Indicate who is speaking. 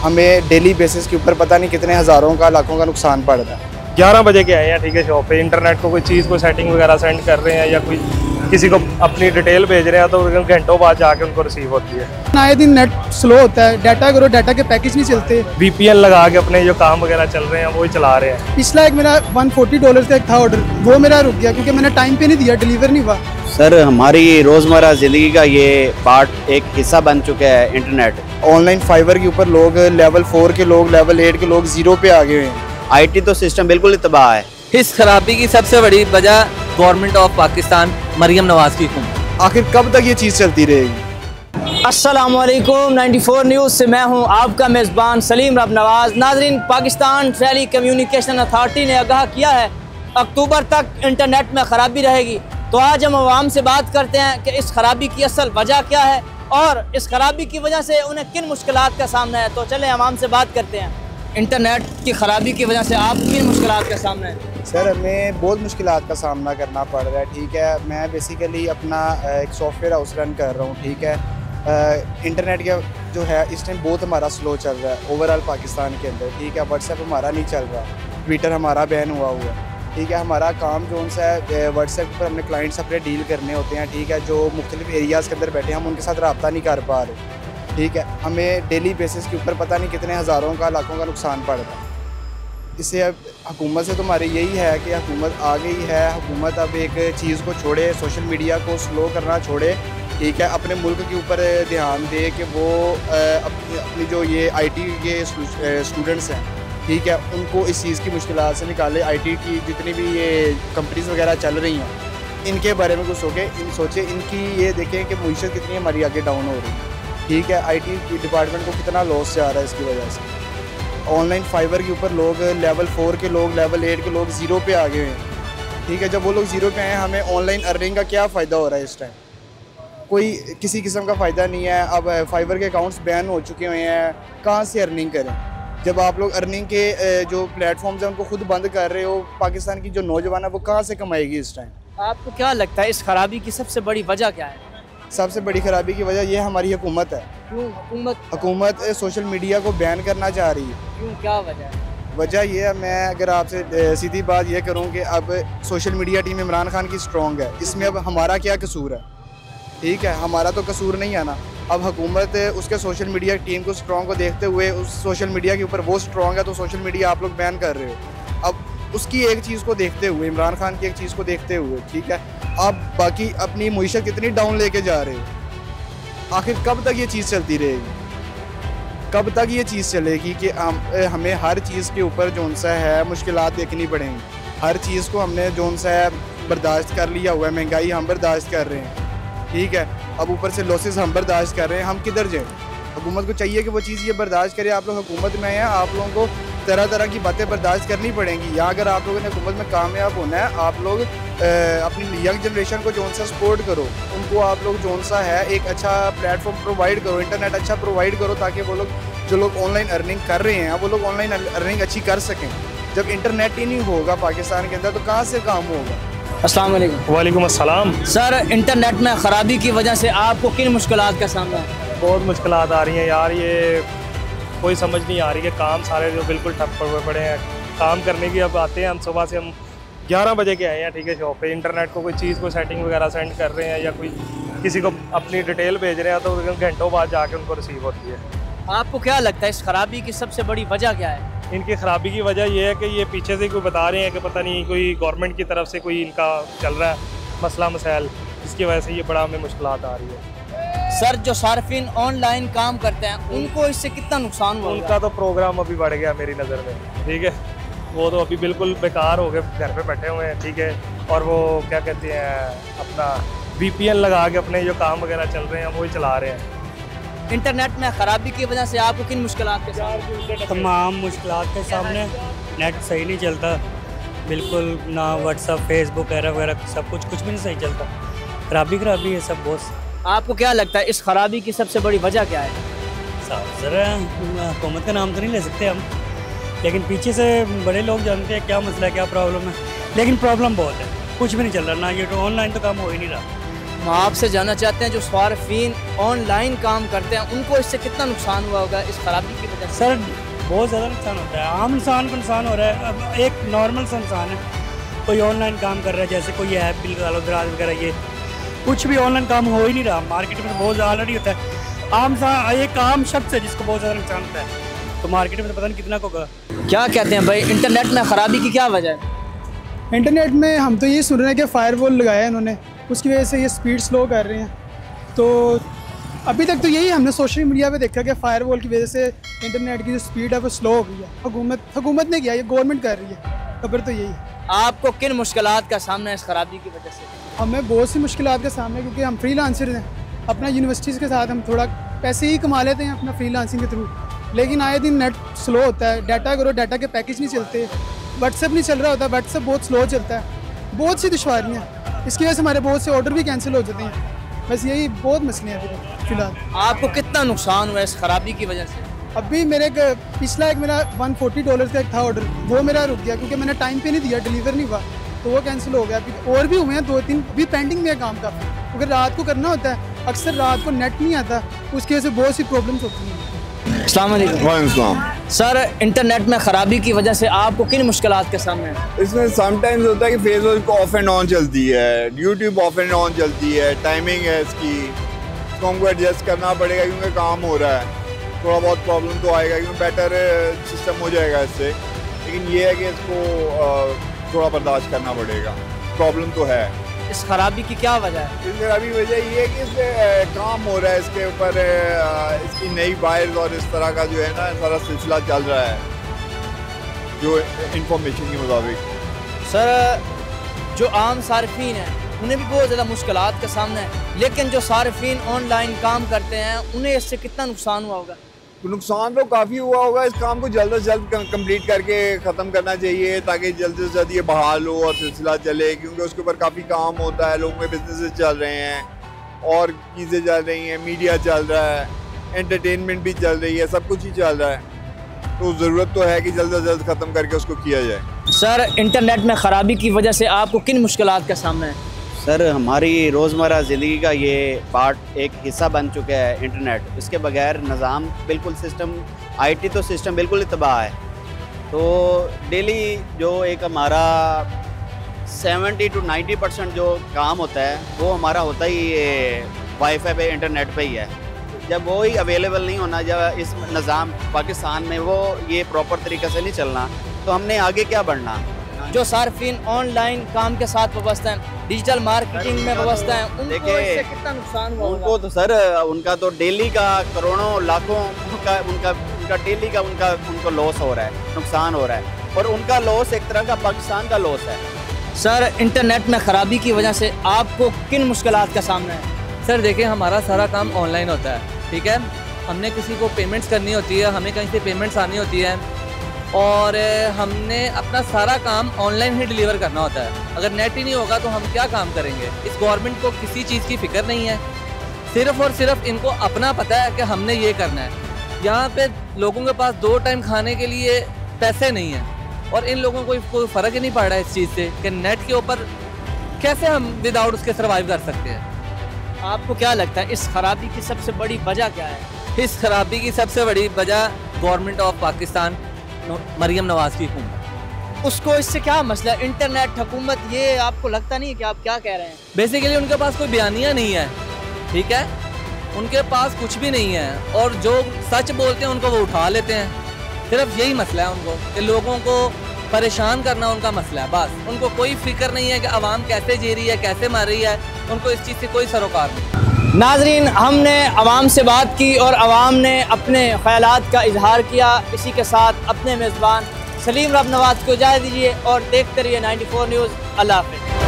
Speaker 1: हमें daily basis के ऊपर पता नहीं कितने हज़ारों का लाखों का नुकसान पड़ रहा है।
Speaker 2: 11 बजे के आए हैं, ठीक है, शॉप पे इंटरनेट को कोई चीज़ को सेटिंग वगैरह सेंड कर रहे हैं या कोई किसी को अपनी डिटेल भेज रहे हैं तो घंटों बाद जाके उनको रिसीव होती है।
Speaker 3: आए दिन नेट स्लो होता है, डाटा करो, डाटा के पैकेज नहीं चलते।
Speaker 2: VPN लगा के अपने जो काम वगैरह चल रहे हैं वो ही चला रहे हैं।
Speaker 3: पिछला एक मेरा $140 का एक था ऑर्डर, वो मेरा रुक गया क्योंकि मैंने टाइम पे नहीं दिया, डिलीवर नहीं हुआ।
Speaker 4: सर हमारी रोज़मर्रा ज़िंदगी का ये पार्ट एक हिस्सा बन चुका है इंटरनेट।
Speaker 1: ऑनलाइन फाइबर के ऊपर लोग लेवल 4 के लोग, लेवल 8 के लोग 0 पे आ गए हुए हैं।
Speaker 4: IT तो सिस्टम बिल्कुल ही तबाह है।
Speaker 5: इस खराबी की सबसे बड़ी वजह गवर्नमेंट ऑफ पाकिस्तान मरियम नवाज की हुकूमत।
Speaker 1: आखिर कब तक ये चीज़ चलती रहेगी?
Speaker 6: अस्सलामुअलैकुम 94 न्यूज़ से मैं हूं आपका मेज़बान सलीम रब नवाज। नाजरीन, पाकिस्तान टेली कम्युनिकेशन अथॉरिटी ने आगाह किया है अक्टूबर तक इंटरनेट में ख़राबी रहेगी। तो आज हम आवाम से बात करते हैं कि इस खराबी की असल वजह क्या है और इस खराबी की वजह से उन्हें किन मुश्किलात का सामना है। तो चलें आवाम से बात करते हैं। इंटरनेट की खराबी की वजह से आप किन मुश्किलात का सामना है?
Speaker 1: सर, हमें बहुत मुश्किलात का सामना करना पड़ रहा है। ठीक है, मैं बेसिकली अपना एक सॉफ्टवेयर हाउस रन कर रहा हूँ। ठीक है, इंटरनेट का जो है इस टाइम बहुत हमारा स्लो चल रहा है ओवरऑल पाकिस्तान के अंदर। ठीक है, व्हाट्सएप हमारा नहीं चल रहा, ट्विटर हमारा बैन हुआ है। ठीक है, हमारा काम जो सा है व्हाट्सएप पर हमने क्लाइंट्स अपने डील करने होते हैं। ठीक है, जो मुख्तलिफ एरियाज़ के अंदर बैठे हैं हम उनके साथ रब्ता नहीं कर पा रहे। ठीक है, हमें डेली बेसिस के ऊपर पता नहीं कितने हज़ारों का लाखों का नुकसान पड़ रहा है। इससे अब हुकूमत से तो हमारी यही है कि हुकूमत आ गई है, हुकूमत अब एक चीज़ को छोड़े, सोशल मीडिया को स्लो करना छोड़े। ठीक है, अपने मुल्क के ऊपर ध्यान दे कि वो अपनी जो ये IT के स्टूडेंट्स हैं, ठीक है, उनको इस चीज़ की मुश्किलात से निकाले। IT की जितनी भी ये कंपनीज़ वगैरह चल रही हैं इनके बारे में कुछ सोचे, इनकी ये देखें कि मईशत कितनी हमारी आगे डाउन हो रही है। ठीक है, IT डिपार्टमेंट को कितना लॉस से आ रहा है इसकी वजह से। ऑनलाइन फाइबर के ऊपर लोग लेवल 4 के लोग, लेवल 8 के लोग 0 पे आ गए हैं। ठीक है, जब वो लोग 0 पे आए हैं हमें ऑनलाइन अर्निंग का क्या फ़ायदा हो रहा है इस टाइम? कोई किसी किस्म का फ़ायदा नहीं है। अब फाइबर के अकाउंट्स बैन हो चुके हुए हैं, कहाँ से अर्निंग करें? जब आप लोग अर्निंग के जो प्लेटफॉर्म्स हैं उनको खुद बंद कर रहे हो, पाकिस्तान की जो नौजवान है वो कहाँ से कमाएगी इस टाइम?
Speaker 6: आपको क्या लगता है इस खराबी की सबसे बड़ी वजह क्या है?
Speaker 1: सबसे बड़ी खराबी की वजह ये हमारी हुकूमत है।
Speaker 6: क्यों
Speaker 1: हुकूमत सोशल मीडिया को बैन करना चाह रही है।
Speaker 6: क्यों, क्या वजह है?
Speaker 1: वजह ये है, मैं अगर आपसे सीधी बात ये करूं कि अब social media team Imran Khan की स्ट्रॉन्ग है, इसमें अब हमारा क्या कसूर है? ठीक है, हमारा तो कसूर नहीं है ना। अब हुकूमत उसके सोशल मीडिया टीम को स्ट्रॉन्ग को देखते हुए उस सोशल मीडिया के ऊपर वो स्ट्रॉन्ग है तो सोशल मीडिया आप लोग बैन कर रहे हो। अब उसकी एक चीज़ को देखते हुए, इमरान खान की एक चीज़ को देखते हुए, ठीक है, आप बाकी अपनी मईशत कितनी डाउन लेके जा रहे हो। आखिर कब तक ये चीज़ चलती रहेगी? कब तक ये चीज़ चलेगी कि हमें हर चीज़ के ऊपर जौन सा है मुश्किलात देखनी पड़ेंगी। हर चीज़ को हमने जौन सा है बर्दाश्त कर लिया हुआ है, महंगाई हम बर्दाश्त कर रहे हैं। ठीक है, अब ऊपर से लॉसेस हम बर्दाश्त कर रहे हैं, हम किधर जाएँ? हुकूमत को चाहिए कि वो चीज़ ये बर्दाश्त करे। आप लोग हुकूमत में हैं, आप लोगों को तरह तरह की बातें बर्दाश्त करनी पड़ेंगी। या अगर आप लोगों ने हुकूमत में कामयाब होना है, आप लोग अपनी यंग जनरेशन को जौन सा सपोर्ट करो, उनको आप लोग जौन सा है एक अच्छा प्लेटफॉर्म प्रोवाइड करो, इंटरनेट अच्छा प्रोवाइड करो, ताकि वो लोग जो लोग ऑनलाइन अर्निंग कर रहे हैं वो लोग ऑनलाइन अर्निंग अच्छी कर सकें। जब इंटरनेट ही नहीं होगा पाकिस्तान के अंदर तो कहाँ से काम होगा?
Speaker 6: अस्सलाम वालेकुम।
Speaker 2: वालेकुम अस्सलाम।
Speaker 6: सर, इंटरनेट में ख़राबी की वजह से आपको किन मुश्किलात का सामना है?
Speaker 2: बहुत मुश्किलात आ रही हैं यार, ये कोई समझ नहीं आ रही है। काम सारे जो बिल्कुल ठप पड़े हैं, काम करने की अब आते हैं हम सुबह से, हम 11 बजे के आए हैं, ठीक है, शॉप पे इंटरनेट को कोई चीज़ को सेटिंग वगैरह सेंड कर रहे हैं या कोई किसी को अपनी डिटेल भेज रहे हैं तो घंटों बाद जाके उनको रिसीव होती है।
Speaker 6: आपको क्या लगता है इस खराबी की सबसे बड़ी वजह क्या है?
Speaker 2: इनकी ख़राबी की वजह यह है कि ये पीछे से कोई बता रहे हैं कि पता नहीं कोई गवर्नमेंट की तरफ से कोई इनका चल रहा है मसला मसाइल, जिसकी वजह से ये बड़ा हमें मुश्किलात आ रही है।
Speaker 6: सर, जो सार्फिन ऑनलाइन काम करते हैं उनको इससे कितना नुकसान हुआ?
Speaker 2: उनका तो प्रोग्राम अभी बढ़ गया मेरी नज़र में। ठीक है, वो तो अभी बिल्कुल बेकार हो गए, घर पे बैठे हुए हैं। ठीक है, और वो क्या कहते हैं अपना VPN लगा के अपने जो काम वगैरह चल रहे हैं वो ही चला रहे हैं।
Speaker 6: इंटरनेट में ख़राबी की वजह से आपको किन मुश्किलात के सामने?
Speaker 7: तमाम मुश्किलात के सामने। नेट सही नहीं चलता बिल्कुल, ना व्हाट्सअप, फेसबुक वगैरह वगैरह सब कुछ भी नहीं सही चलता। खराबी है सब बहुत।
Speaker 6: आपको क्या लगता है इस खराबी की सबसे बड़ी वजह क्या है?
Speaker 7: ज़रा हुकूमत का नाम तो नहीं ले सकते हम, लेकिन पीछे से बड़े लोग जानते हैं क्या मसला है, क्या प्रॉब्लम है। लेकिन प्रॉब्लम बहुत है, कुछ भी नहीं चल रहा ना, ये तो ऑनलाइन तो काम हो ही नहीं रहा।
Speaker 6: हम आपसे जानना चाहते हैं जो सार्फिन ऑनलाइन काम करते हैं उनको इससे कितना नुकसान हुआ होगा इस खराबी की वजह वजह से?
Speaker 7: सर बहुत ज़्यादा नुकसान होता है, आम इंसान को नुकसान हो रहा है। अब एक नॉर्मल सा इंसान है, कोई ऑनलाइन काम कर रहा है, जैसे कोई ऐप बिल डालो दराज वगैरह, ये कुछ भी ऑनलाइन काम हो ही नहीं रहा। मार्केट में बहुत ऑलरेडी होता है, एक आम शख्स है जिसको बहुत ज़्यादा नुकसान होता है, तो मार्केट में तो पता नहीं कितना को होगा।
Speaker 6: क्या कहते हैं भाई, इंटरनेट में ख़राबी की क्या वजह है?
Speaker 3: इंटरनेट में हम तो ये सुन रहे हैं कि फायरवॉल लगाया है इन्होंने, उसकी वजह से ये स्पीड स्लो कर रहे हैं। तो अभी तक तो यही हमने सोशल मीडिया पे देखा कि फायरवॉल की वजह से इंटरनेट की जो स्पीड है वो स्लो हो गई है। हुकूमत ने किया, ये गवर्नमेंट कर रही है, खबर तो यही है।
Speaker 6: आपको किन मुश्किलात का सामना है इस खराबी की वजह से?
Speaker 3: हमें बहुत सी मुश्किलात का सामना है, क्योंकि हम फ्रीलांसर हैं। अपना यूनिवर्सिटीज़ के साथ हम थोड़ा पैसे ही कमा लेते हैं अपना फ्रीलांसिंग के थ्रू, लेकिन आए दिन नेट स्लो होता है। डाटा करो, डाटा के पैकेज नहीं चलते, व्हाट्सएप नहीं चल रहा होता, व्हाट्सएप बहुत स्लो चलता है। बहुत सी दुश्वारियाँ, इसकी वजह से हमारे बहुत से ऑर्डर भी कैंसिल हो जाते हैं। बस यही बहुत मसले हैं अभी फ़िलहाल।
Speaker 6: आपको कितना नुकसान हुआ इस खराबी की वजह से?
Speaker 3: अभी मेरा मेरा $140 का एक था ऑर्डर, वो मेरा रुक गया क्योंकि मैंने टाइम पे नहीं दिया, डिलीवर नहीं हुआ, तो वो कैंसिल हो गया। अभी और भी हुए हैं 2-3, अभी पेंडिंग में है काम का, क्योंकि रात को करना होता है, अक्सर रात को नेट नहीं आता, उसकी वजह से बहुत सी प्रॉब्लम्स होती हैं।
Speaker 6: अस्सलाम वालेकुम। सर, इंटरनेट में ख़राबी की वजह से आपको किन मुश्किलात के सामने है?
Speaker 8: इसमें समटाइम्स होता है कि फेसबुक ऑफ एंड ऑन चलती है, यूट्यूब ऑफ एंड ऑन चलती है, टाइमिंग है इसकी, इसको हमको एडजस्ट करना पड़ेगा क्योंकि काम हो रहा है। थोड़ा बहुत प्रॉब्लम तो आएगा क्योंकि बेटर सिस्टम हो जाएगा इससे, लेकिन ये है कि इसको थोड़ा बर्दाश्त करना पड़ेगा। प्रॉब्लम तो है।
Speaker 6: इस खराबी की क्या वजह है?
Speaker 8: इसमें अभी वजह ये है कि इस काम हो रहा है इसके ऊपर, इसकी नई बायर्स और इस तरह का जो है ना सारा सिलसिला चल रहा है, जो इंफॉर्मेशन के मुताबिक।
Speaker 6: सर, जो आम सार्फिन हैं उन्हें भी बहुत ज़्यादा मुश्किलात का सामना है, लेकिन जो सार्फिन ऑनलाइन काम करते हैं उन्हें इससे कितना नुकसान हुआ होगा?
Speaker 8: नुकसान तो काफ़ी हुआ होगा। इस काम को जल्द से जल्द कंप्लीट करके ख़त्म करना चाहिए ताकि जल्द से जल्द ये बहाल हो और सिलसिला चले, क्योंकि उसके ऊपर काफ़ी काम होता है। लोगों के बिजनेसेस चल रहे हैं और चीज़ें चल रही हैं, मीडिया चल रहा है, एंटरटेनमेंट भी चल रही है, सब कुछ ही चल रहा है। तो ज़रूरत तो है कि जल्द से जल्द ख़त्म करके उसको किया जाए।
Speaker 6: सर, इंटरनेट में ख़राबी की वजह से आपको किन मुश्किलात का सामना है?
Speaker 4: सर, हमारी रोज़मर्रा ज़िंदगी का ये पार्ट एक हिस्सा बन चुका है इंटरनेट। इसके बगैर निज़ाम बिल्कुल सिस्टम, आईटी तो सिस्टम बिल्कुल ही तबाह है। तो डेली जो एक हमारा 70 to 90% जो काम होता है वो हमारा होता ही ये वाईफाई पे, इंटरनेट पे ही है। जब वो ही अवेलेबल नहीं होना, जब इस निज़ाम पाकिस्तान में वो ये प्रॉपर तरीके से नहीं चलना, तो हमने आगे क्या बढ़ना।
Speaker 6: जो सार्फिन ऑनलाइन काम के साथ वाबस्ता हैं, डिजिटल मार्केटिंग में वाबस्ता हैं, उनको इससे कितना नुकसान हुआ?
Speaker 4: उनको तो सर, उनका तो डेली का करोड़ों लाखों का उनका डेली का उनको लॉस हो रहा है, नुकसान हो रहा है, और उनका लॉस एक तरह का पाकिस्तान का लॉस है।
Speaker 6: सर, इंटरनेट में ख़राबी की वजह से आपको किन मुश्किलात का सामना है?
Speaker 5: सर देखिए, हमारा सारा काम ऑनलाइन होता है, ठीक है। हमने किसी को पेमेंट्स करनी होती है, हमें कहीं से पेमेंट्स आनी होती है, और हमने अपना सारा काम ऑनलाइन ही डिलीवर करना होता है। अगर नेट ही नहीं होगा तो हम क्या काम करेंगे? इस गवर्नमेंट को किसी चीज़ की फ़िक्र नहीं है, सिर्फ़ और सिर्फ इनको अपना पता है कि हमने ये करना है। यहाँ पे लोगों के पास 2 टाइम खाने के लिए पैसे नहीं हैं, और इन लोगों को कोई फ़र्क ही नहीं पड़ रहा है इस चीज़ से कि नेट के ऊपर कैसे हम विदाउट उसके सर्वाइव कर सकते हैं।
Speaker 6: आपको क्या लगता है इस खराबी की सबसे बड़ी वजह क्या है?
Speaker 5: इस खराबी की सबसे बड़ी वजह गवर्नमेंट ऑफ पाकिस्तान, मरियम नवाज की हुकूमत।
Speaker 6: उसको इससे क्या मसला है? इंटरनेट, हुकूमत, ये आपको लगता नहीं है कि आप क्या कह रहे हैं?
Speaker 5: बेसिकली उनके पास कोई बयानिया नहीं है, ठीक है, उनके पास कुछ भी नहीं है, और जो सच बोलते हैं उनको वो उठा लेते हैं। सिर्फ यही मसला है उनको कि लोगों को परेशान करना उनका मसला है, बस। उनको कोई फिक्र नहीं है कि आवाम कैसे जी रही है, कैसे मर रही है, उनको इस चीज़ से कोई सरोकार नहीं।
Speaker 6: नाजरीन, हमने आवाम से बात की और आवाम ने अपने ख्यालात का इजहार किया। इसी के साथ अपने मेज़बान सलीम रब नवाज को इजाज़त दीजिए और देखते रहिए 94 न्यूज़। अल्लाह हाफ़िज़।